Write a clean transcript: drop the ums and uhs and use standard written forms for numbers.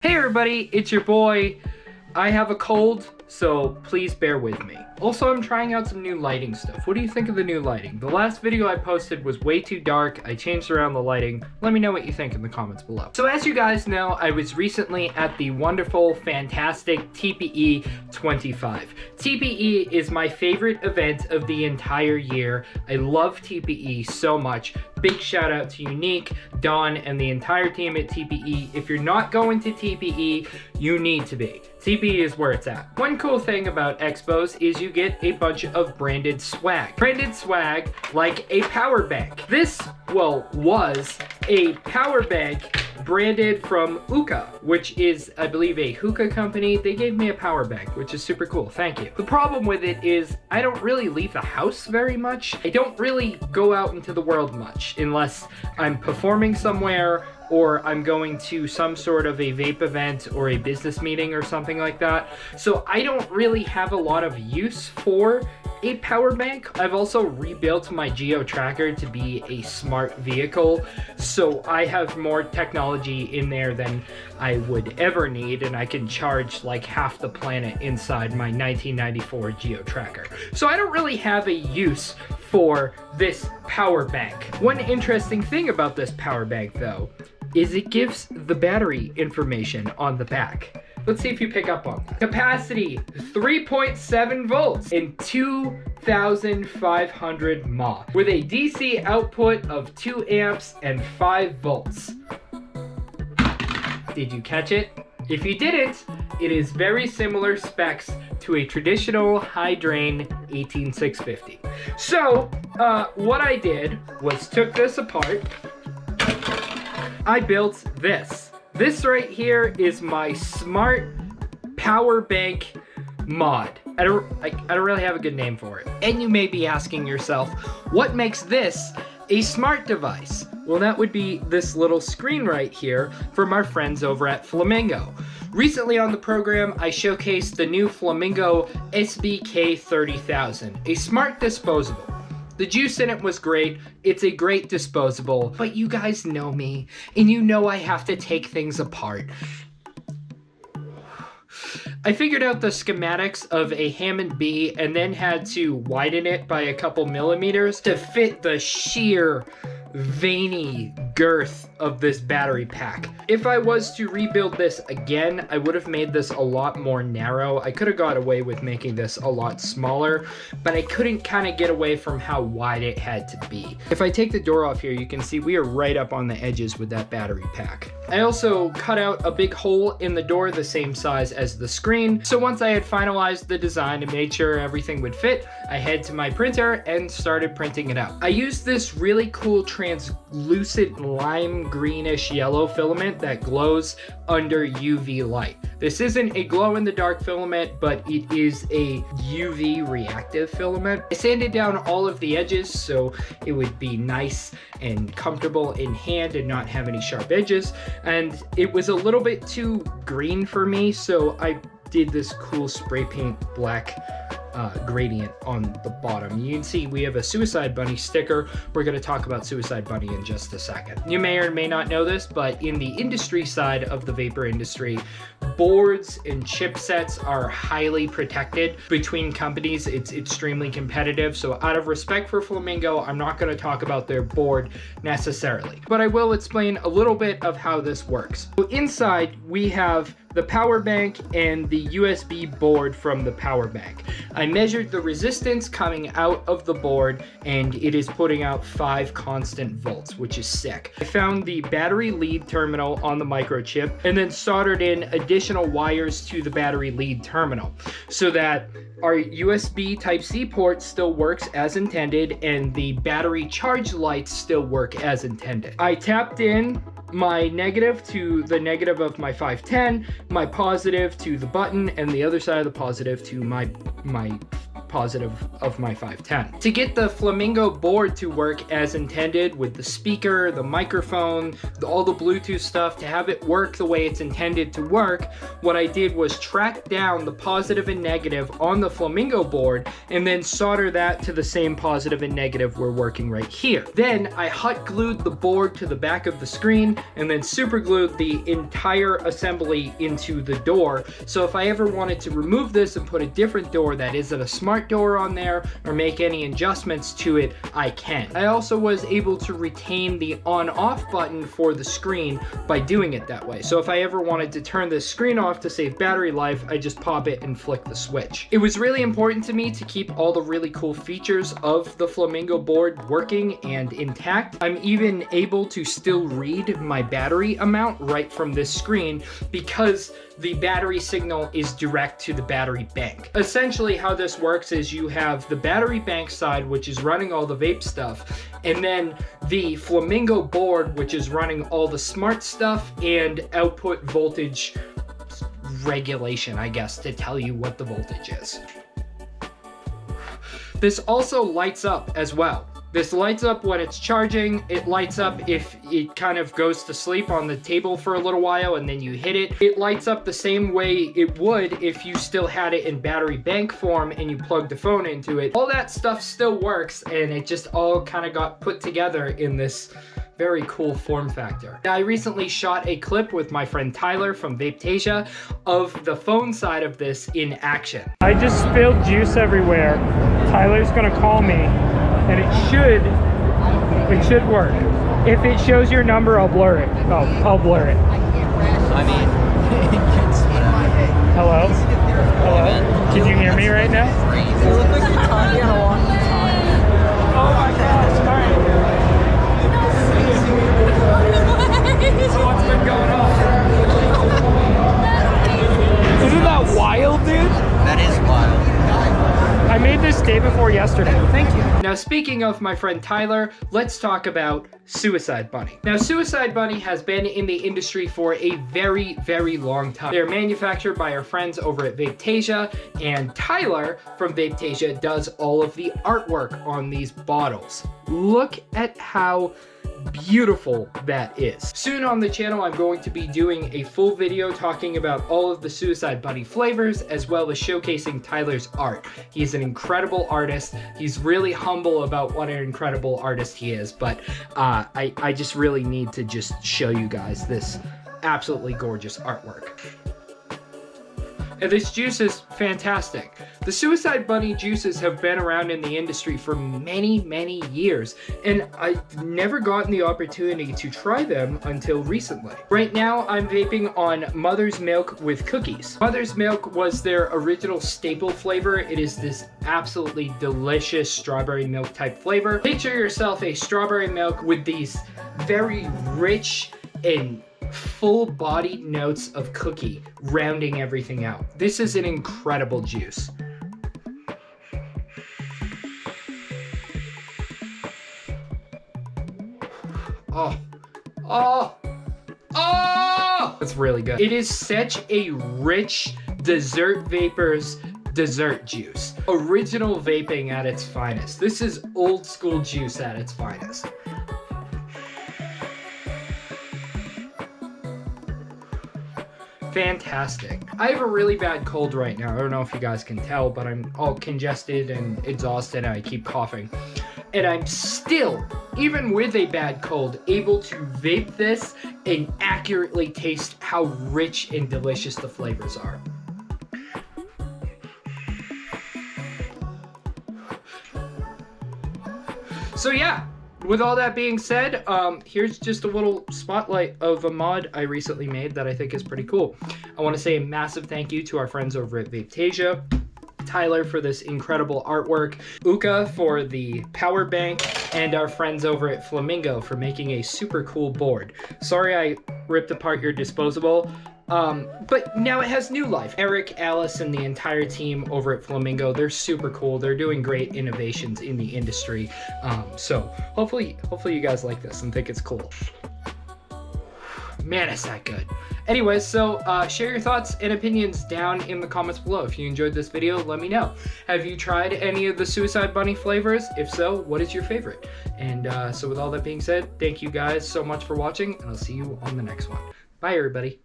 Hey everybody, it's your boy. I have a cold, so please bear with me. Also, I'm trying out some new lighting stuff. What do you think of the new lighting? The last video I posted was way too dark. I changed around the lighting. Let me know what you think in the comments below. So as you guys know, I was recently at the wonderful, fantastic TPE 25. TPE is my favorite event of the entire year. I love TPE so much. Big shout out to Unique, Dawn, and the entire team at TPE. If you're not going to TPE, you need to be. TPE is where it's at. One cool thing about expos is you get a bunch of branded swag. Branded swag like a power bank. This, well, was a power bank branded from Uka, which is, I believe, a hookah company. They gave me a power bank, which is super cool. Thank you. The problem with it is I don't really leave the house very much. I don't really go out into the world much unless I'm performing somewhere or I'm going to some sort of a vape event or a business meeting or something like that. So I don't really have a lot of use for a power bank. I've also rebuilt my Geo tracker to be a smart vehicle, so I have more technology in there than I would ever need, and I can charge like half the planet inside my 1994 Geo tracker. So I don't really have a use for this power bank. One interesting thing about this power bank though is it gives the battery information on the back. Let's see if you pick up on that. Capacity 3.7 volts and 2,500 mAh with a DC output of 2 amps and 5 volts. Did you catch it? If you didn't, it is very similar specs to a traditional high drain 18650. So what I did was took this apart. I built this. This right here is my smart power bank mod. I don't really have a good name for it. And you may be asking yourself, what makes this a smart device? Well, that would be this little screen right here from our friends over at Flamingo. Recently on the program, I showcased the new Flamingo SBK 30,000, a smart disposable. The juice in it was great. It's a great disposable, but you guys know me, and you know I have to take things apart. I figured out the schematics of a Hammond B and then had to widen it by a couple millimeters to fit the sheer veiny girth of this battery pack. If I was to rebuild this again, I would have made this a lot more narrow. I could have got away with making this a lot smaller, but I couldn't kind of get away from how wide it had to be. If I take the door off here, you can see we are right up on the edges with that battery pack. I also cut out a big hole in the door the same size as the screen. So once I had finalized the design and made sure everything would fit, I head to my printer and started printing it out. I used this really cool translucent lime greenish yellow filament that glows under UV light. This isn't a glow-in-the-dark filament, but it is a UV reactive filament. I sanded down all of the edges so it would be nice and comfortable in hand and not have any sharp edges. And it was a little bit too green for me, so I did this cool spray paint black gradient on the bottom. You can see we have a cideBunny sticker. We're going to talk about cideBunny in just a second. You may or may not know this, but in the industry side of the vapor industry, boards and chipsets are highly protected between companies. It's extremely competitive. So out of respect for Flamingo, I'm not going to talk about their board necessarily, but I will explain a little bit of how this works. So inside we have the power bank and the USB board from the power bank. I measured the resistance coming out of the board and it is putting out 5 constant volts, which is sick. I found the battery lead terminal on the microchip and then soldered in additional wires to the battery lead terminal so that our USB Type-C port still works as intended and the battery charge lights still work as intended. I tapped in my negative to the negative of my 510, my positive to the button, and the other side of the positive to my positive of my 510. To get the Flamingo board to work as intended with the speaker, the microphone, all the Bluetooth stuff, to have it work the way it's intended to work, what I did was track down the positive and negative on the Flamingo board and then solder that to the same positive and negative we're working right here. Then I hot glued the board to the back of the screen and then super glued the entire assembly into the door. So if I ever wanted to remove this and put a different door that isn't a smart door on there or make any adjustments to it, I can. I also was able to retain the on-off button for the screen by doing it that way. So if I ever wanted to turn this screen off to save battery life, I just pop it and flick the switch. It was really important to me to keep all the really cool features of the Flamingo board working and intact. I'm even able to still read my battery amount right from this screen because the battery signal is direct to the battery bank. Essentially how this works is you have the battery bank side, which is running all the vape stuff, and then the Flamingo board, which is running all the smart stuff and output voltage regulation, I guess, to tell you what the voltage is. This also lights up as well. This lights up when it's charging. It lights up if it kind of goes to sleep on the table for a little while and then you hit it. It lights up the same way it would if you still had it in battery bank form and you plugged the phone into it. All that stuff still works, and it just all kind of got put together in this very cool form factor. I recently shot a clip with my friend Tyler from Vapetasia of the phone side of this in action. I just spilled juice everywhere. Tyler's gonna call me, and it should work. If it shows your number, I'll blur it. Oh, I'll blur it. I mean, hello? Hello? Can you hear me right now? you look like you're talking on a walkie-talkie. Oh my gosh, alright. So what's been going on? Isn't that wild, dude? That is wild. I made this day before yesterday. Thank you. Now, speaking of my friend Tyler, let's talk about cideBunny. Now, cideBunny has been in the industry for a very, very long time. They're manufactured by our friends over at Vapetasia, and Tyler from Vapetasia does all of the artwork on these bottles. Look at how beautiful that is. Soon on the channel, I'm going to be doing a full video talking about all of the cideBunny flavors, as well as showcasing Tyler's art. He's an incredible artist. He's really humble about what an incredible artist he is, but I just really need to just show you guys this absolutely gorgeous artwork. And this juice is fantastic. The cideBunny juices have been around in the industry for many, many years, and I've never gotten the opportunity to try them until recently. Right now, I'm vaping on Mother's Milk with cookies. Mother's Milk was their original staple flavor. It is this absolutely delicious strawberry milk type flavor. Picture yourself a strawberry milk with these very rich and full-bodied notes of cookie rounding everything out. This is an incredible juice. Oh! It's really good. It is such a rich dessert vapors dessert juice. Original vaping at its finest. This is old school juice at its finest. Fantastic. I have a really bad cold right now. I don't know if you guys can tell, but I'm all congested and exhausted and I keep coughing. And I'm still, even with a bad cold, able to vape this and accurately taste how rich and delicious the flavors are. So yeah, with all that being said, here's just a little spotlight of a mod I recently made that I think is pretty cool. I want to say a massive thank you to our friends over at Vapetasia, Tyler for this incredible artwork, Uka for the power bank, and our friends over at Flamingo for making a super cool board. Sorry I ripped apart your disposable, but now it has new life. Eric, Alice, and the entire team over at Flamingo, they're super cool. They're doing great innovations in the industry. So hopefully you guys like this and think it's cool. Man, it's that good. Anyways, so share your thoughts and opinions down in the comments below. If you enjoyed this video, let me know. Have you tried any of the Suicide Bunny flavors? If so, what is your favorite? And so with all that being said, thank you guys so much for watching, and I'll see you on the next one. Bye, everybody.